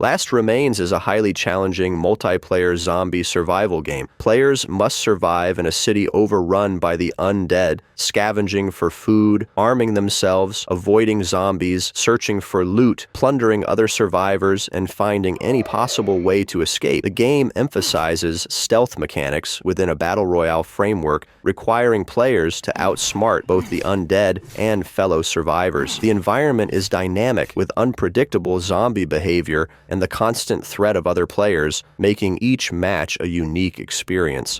Last Remains is a highly challenging multiplayer zombie survival game. Players must survive in a city overrun by the undead, scavenging for food, arming themselves, avoiding zombies, searching for loot, plundering other survivors, and finding any possible way to escape. The game emphasizes stealth mechanics within a battle royale framework, requiring players to outsmart both the undead and fellow survivors. The environment is dynamic, with unpredictable zombie behavior and the constant threat of other players, making each match a unique experience.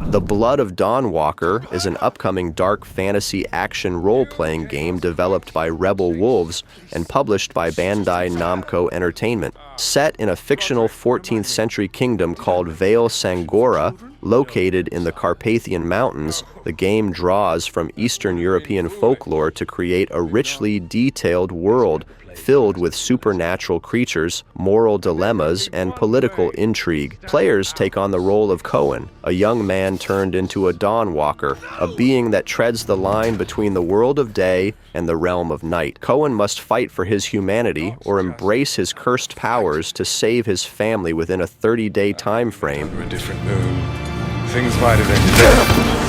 The Blood of Dawnwalker is an upcoming dark fantasy action role-playing game developed by Rebel Wolves and published by Bandai Namco Entertainment. Set in a fictional 14th century kingdom called Vale Sangora, located in the Carpathian Mountains, the game draws from Eastern European folklore to create a richly detailed world filled with supernatural creatures, moral dilemmas, and political intrigue. Players take on the role of Cohen, a young man turned into a Dawnwalker, a being that treads the line between the world of day and the realm of night. Cohen must fight for his humanity or embrace his cursed powers to save his family within a 30-day time frame. Under a different moon, things might have ended there.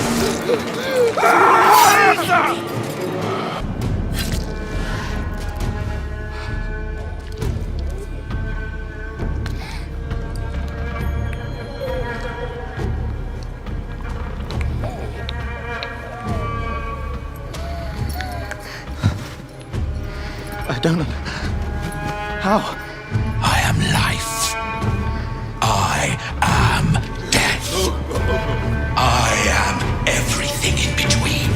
I don't know. How? I am life. I am death. I am everything in between.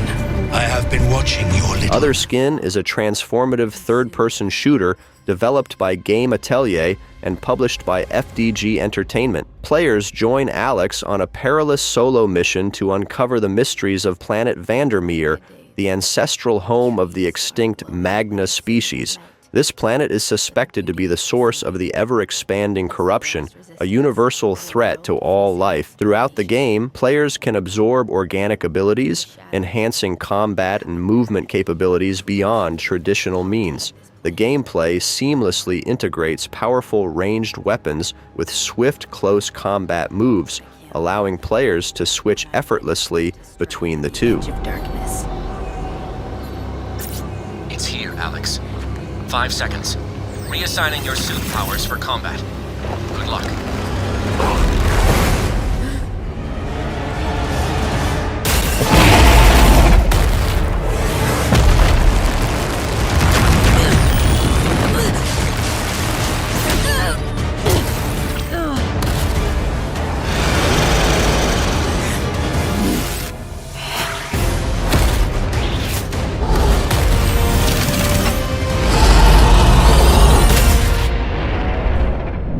I have been watching your little... Otherskin is a transformative third-person shooter developed by Game Atelier and published by FDG Entertainment. Players join Alex on a perilous solo mission to uncover the mysteries of planet Vandermeer, the ancestral home of the extinct Magna species. This planet is suspected to be the source of the ever-expanding corruption, a universal threat to all life. Throughout the game, players can absorb organic abilities, enhancing combat and movement capabilities beyond traditional means. The gameplay seamlessly integrates powerful ranged weapons with swift close combat moves, allowing players to switch effortlessly between the two. It's here, Alex. 5 seconds. Reassigning your suit powers for combat. Good luck.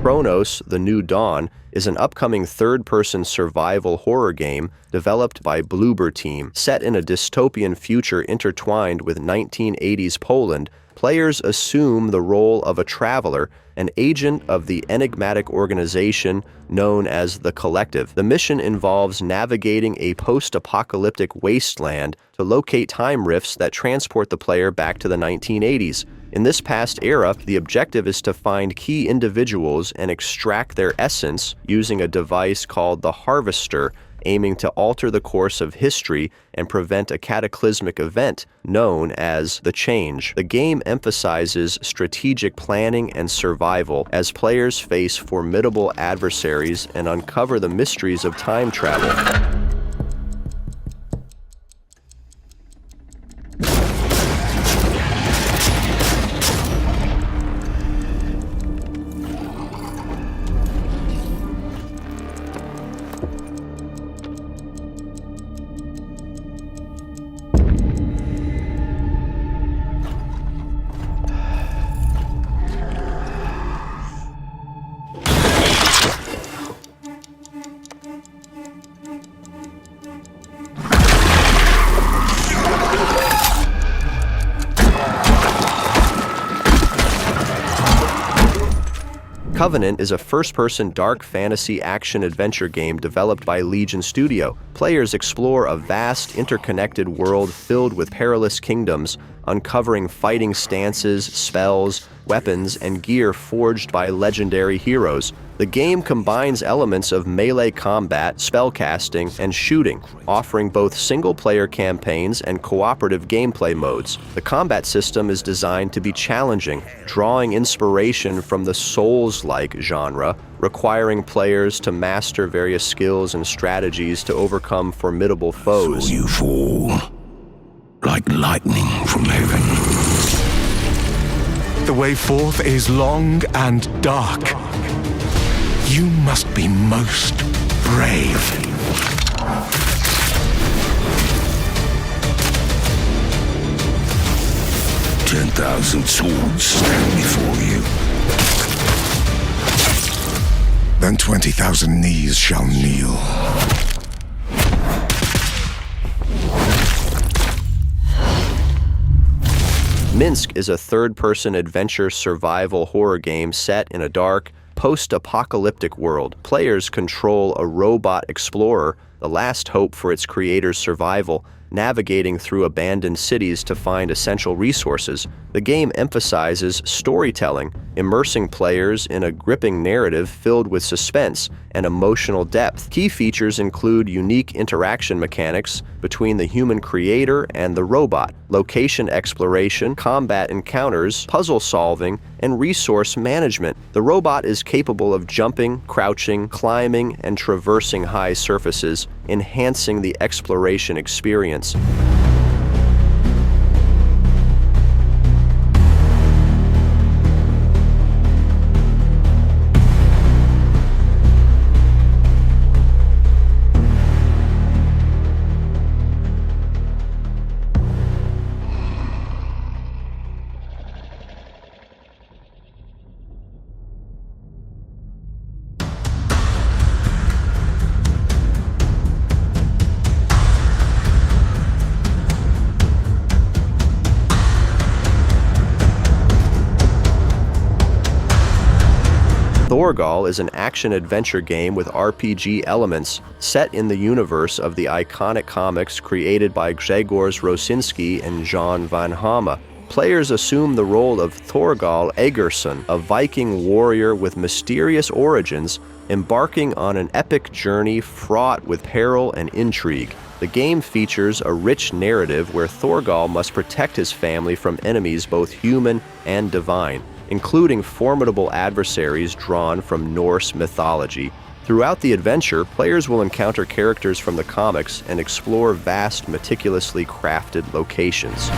Cronos, The New Dawn, is an upcoming third-person survival horror game developed by Bloober Team. Set in a dystopian future intertwined with 1980s Poland, players assume the role of a traveler, an agent of the enigmatic organization known as the Collective. The mission involves navigating a post-apocalyptic wasteland to locate time rifts that transport the player back to the 1980s. In this past era, the objective is to find key individuals and extract their essence using a device called the Harvester, aiming to alter the course of history and prevent a cataclysmic event known as the Change. The game emphasizes strategic planning and survival as players face formidable adversaries and uncover the mysteries of time travel. Covenant is a first-person dark fantasy action-adventure game developed by Legion Studio. Players explore a vast, interconnected world filled with perilous kingdoms, uncovering fighting stances, spells, weapons, and gear forged by legendary heroes. The game combines elements of melee combat, spellcasting, and shooting, offering both single-player campaigns and cooperative gameplay modes. The combat system is designed to be challenging, drawing inspiration from the Souls-like genre, requiring players to master various skills and strategies to overcome formidable foes. You fall like lightning from heaven. The way forth is long and dark. You must be most brave. "10,000 swords stand before you. Then 20,000 knees shall kneel." M.i.n.s.k is a third-person adventure survival horror game set in a dark, post-apocalyptic world. Players control a robot explorer, the last hope for its creator's survival, navigating through abandoned cities to find essential resources. The game emphasizes storytelling, immersing players in a gripping narrative filled with suspense and emotional depth. Key features include unique interaction mechanics between the human creator and the robot, location exploration, combat encounters, puzzle solving, and resource management. The robot is capable of jumping, crouching, climbing, and traversing high surfaces, enhancing the exploration experience. Thorgal is an action-adventure game with RPG elements set in the universe of the iconic comics created by Grzegorz Rosinski and Jan van Hamme. Players assume the role of Thorgal Egerson, a Viking warrior with mysterious origins, embarking on an epic journey fraught with peril and intrigue. The game features a rich narrative where Thorgal must protect his family from enemies both human and divine, including formidable adversaries drawn from Norse mythology. Throughout the adventure, players will encounter characters from the comics and explore vast, meticulously crafted locations.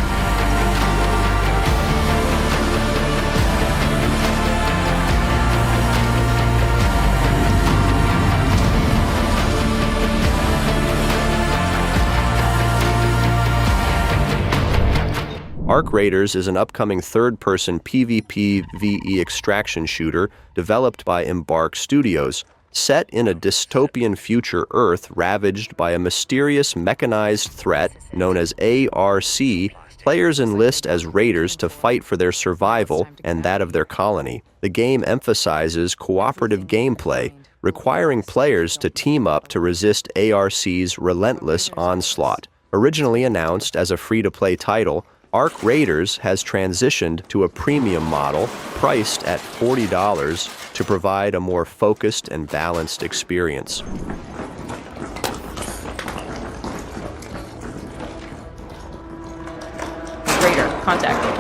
Arc Raiders is an upcoming third-person PvP/VE extraction shooter developed by M.i.n.s.k Studios. Set in a dystopian future Earth ravaged by a mysterious mechanized threat known as ARC, players enlist as raiders to fight for their survival and that of their colony. The game emphasizes cooperative gameplay, requiring players to team up to resist ARC's relentless onslaught. Originally announced as a free-to-play title, Arc Raiders has transitioned to a premium model priced at $40 to provide a more focused and balanced experience. Raider, contact.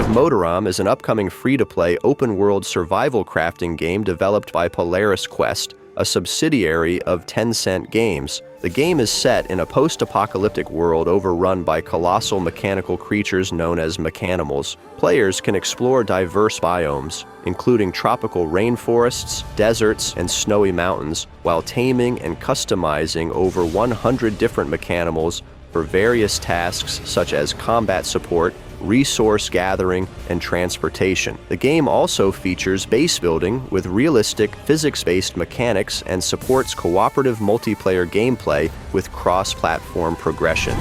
Motiram is an upcoming free-to-play open-world survival crafting game developed by Polaris Quest, a subsidiary of Tencent Games. The game is set in a post-apocalyptic world overrun by colossal mechanical creatures known as mechanimals. Players can explore diverse biomes, including tropical rainforests, deserts, and snowy mountains, while taming and customizing over 100 different mechanimals for various tasks such as combat support, resource gathering, and transportation. The game also features base building with realistic physics-based mechanics and supports cooperative multiplayer gameplay with cross-platform progression.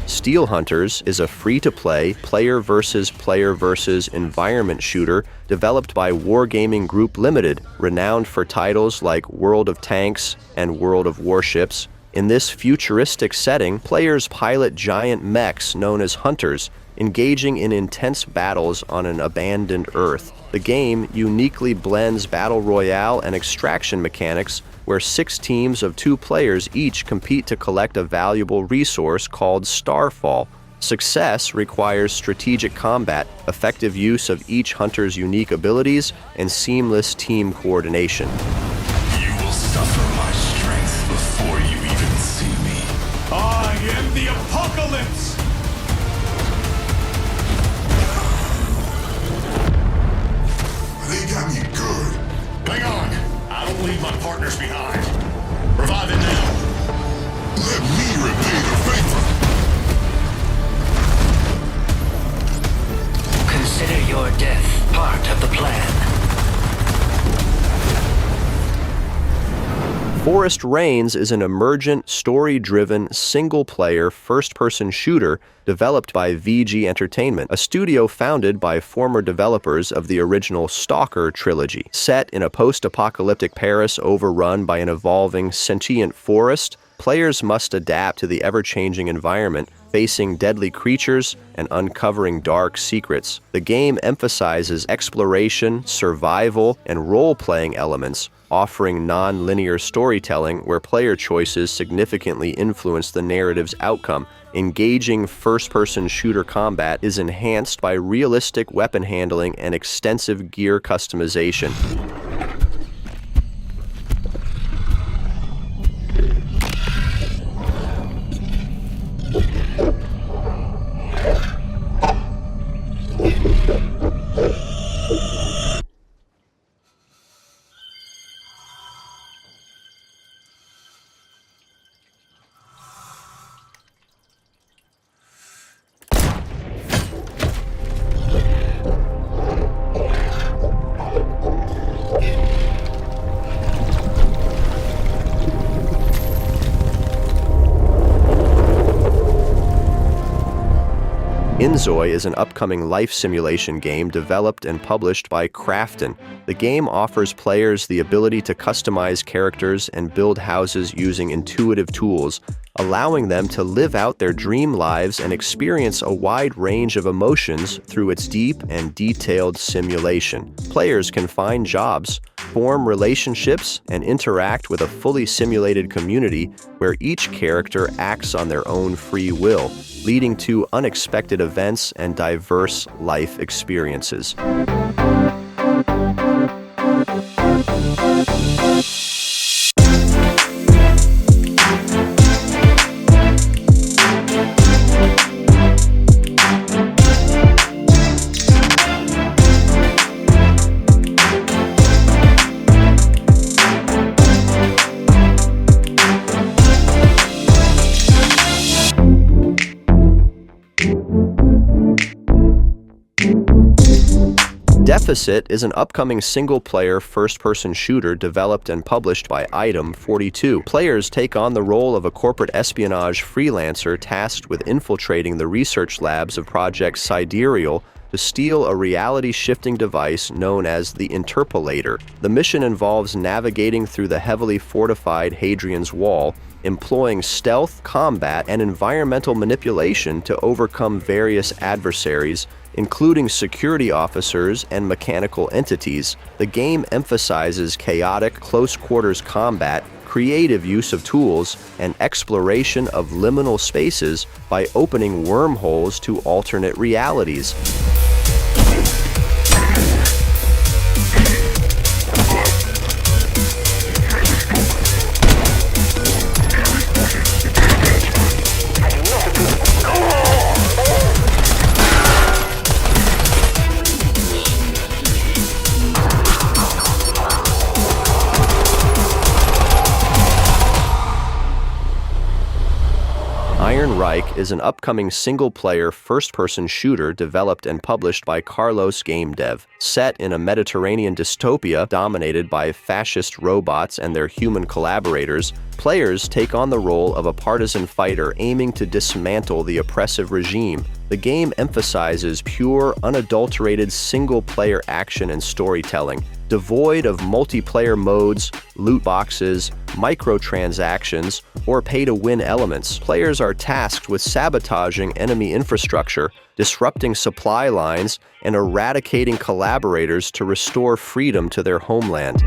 Steel Hunters is a free-to-play, player-versus-player-versus environment shooter developed by Wargaming Group Limited, renowned for titles like World of Tanks and World of Warships. In this futuristic setting, players pilot giant mechs known as Hunters, engaging in intense battles on an abandoned Earth. The game uniquely blends battle royale and extraction mechanics, where 6 teams of 2 players each compete to collect a valuable resource called Starfall. Success requires strategic combat, effective use of each hunter's unique abilities, and seamless team coordination. You will suffer my strength before you even see me. I am the apocalypse! They got me good. Hang on! I don't leave my partners behind. Revive it now. Let me repay the favor. Consider your death part of the plan. Forest Reigns is an emergent, story-driven, single-player, first-person shooter developed by VG Entertainment, a studio founded by former developers of the original Stalker trilogy. Set in a post-apocalyptic Paris overrun by an evolving, sentient forest, players must adapt to the ever-changing environment, facing deadly creatures and uncovering dark secrets. The game emphasizes exploration, survival, and role-playing elements, offering non-linear storytelling where player choices significantly influence the narrative's outcome. Engaging first-person shooter combat is enhanced by realistic weapon handling and extensive gear customization. Inzoi is an upcoming life simulation game developed and published by Krafton. The game offers players the ability to customize characters and build houses using intuitive tools, allowing them to live out their dream lives and experience a wide range of emotions through its deep and detailed simulation. Players can find jobs, form relationships, and interact with a fully simulated community where each character acts on their own free will, leading to unexpected events and diverse life experiences. Deficit is an upcoming single-player first-person shooter developed and published by Item 42. Players take on the role of a corporate espionage freelancer tasked with infiltrating the research labs of Project Sidereal to steal a reality-shifting device known as the Interpolator. The mission involves navigating through the heavily fortified Hadrian's Wall, employing stealth, combat, and environmental manipulation to overcome various adversaries, including security officers and mechanical entities. The game emphasizes chaotic, close-quarters combat, creative use of tools, and exploration of liminal spaces by opening wormholes to alternate realities. Reich is an upcoming single-player first-person shooter developed and published by Carlos Game Dev. Set in a Mediterranean dystopia dominated by fascist robots and their human collaborators, players take on the role of a partisan fighter aiming to dismantle the oppressive regime. The game emphasizes pure, unadulterated single-player action and storytelling, devoid of multiplayer modes, loot boxes, microtransactions, or pay-to-win elements. Players are tasked with sabotaging enemy infrastructure, disrupting supply lines, and eradicating collaborators to restore freedom to their homeland.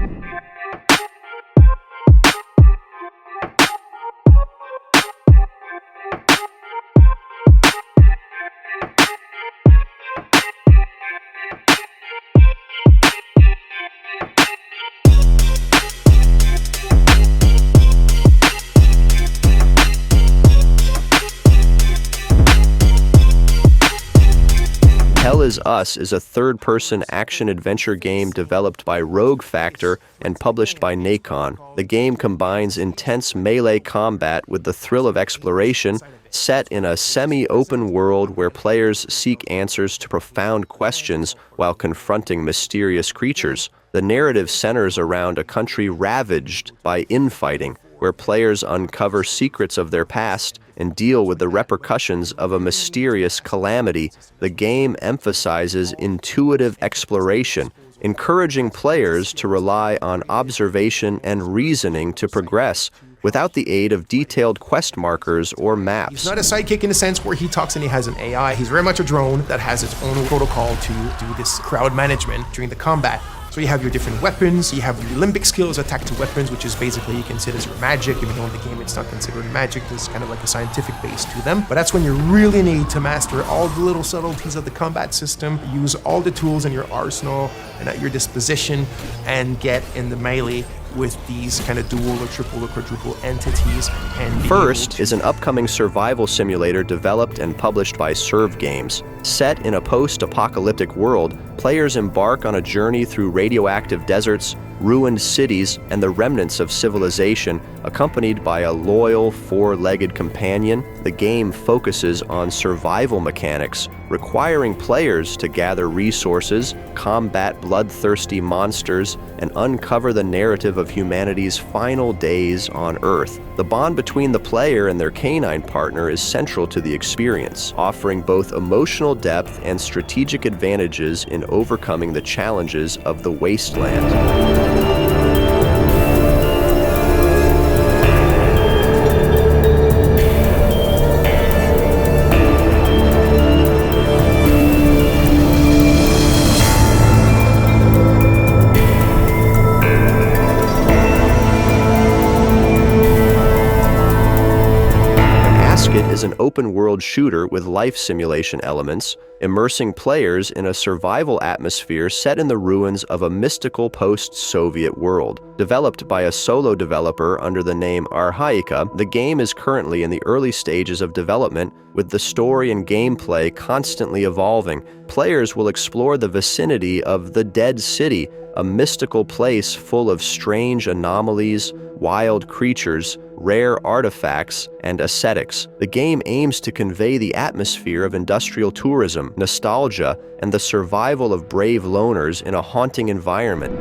Hell Is Us is a third-person action-adventure game developed by Rogue Factor and published by Nacon. The game combines intense melee combat with the thrill of exploration, set in a semi-open world where players seek answers to profound questions while confronting mysterious creatures. The narrative centers around a country ravaged by infighting, where players uncover secrets of their past and deal with the repercussions of a mysterious calamity. The game emphasizes intuitive exploration, encouraging players to rely on observation and reasoning to progress, without the aid of detailed quest markers or maps. He's not a sidekick in the sense where he talks and he has an AI. He's very much a drone that has its own protocol to do this crowd management during the combat. So you have your different weapons, you have your limbic skills, attack to weapons, which is basically you consider as your magic, even though in the game it's not considered magic, there's kind of like a scientific base to them. But that's when you really need to master all the little subtleties of the combat system, use all the tools in your arsenal and at your disposition, and get in the melee with these kind of dual or triple or quadruple entities. And First is an upcoming survival simulator developed and published by Serve Games. Set in a post-apocalyptic world, players embark on a journey through radioactive deserts, ruined cities, and the remnants of civilization, accompanied by a loyal, four-legged companion. The game focuses on survival mechanics, requiring players to gather resources, combat bloodthirsty monsters, and uncover the narrative of humanity's final days on Earth. The bond between the player and their canine partner is central to the experience, offering both emotional depth and strategic advantages in overcoming the challenges of the wasteland. Asket is an open-world shooter with life simulation elements, immersing players in a survival atmosphere set in the ruins of a mystical post-Soviet world. Developed by a solo developer under the name Arhaika, the game is currently in the early stages of development, with the story and gameplay constantly evolving. Players will explore the vicinity of the Dead City, a mystical place full of strange anomalies, wild creatures, rare artifacts, and ascetics. The game aims to convey the atmosphere of industrial tourism, nostalgia, and the survival of brave loners in a haunting environment.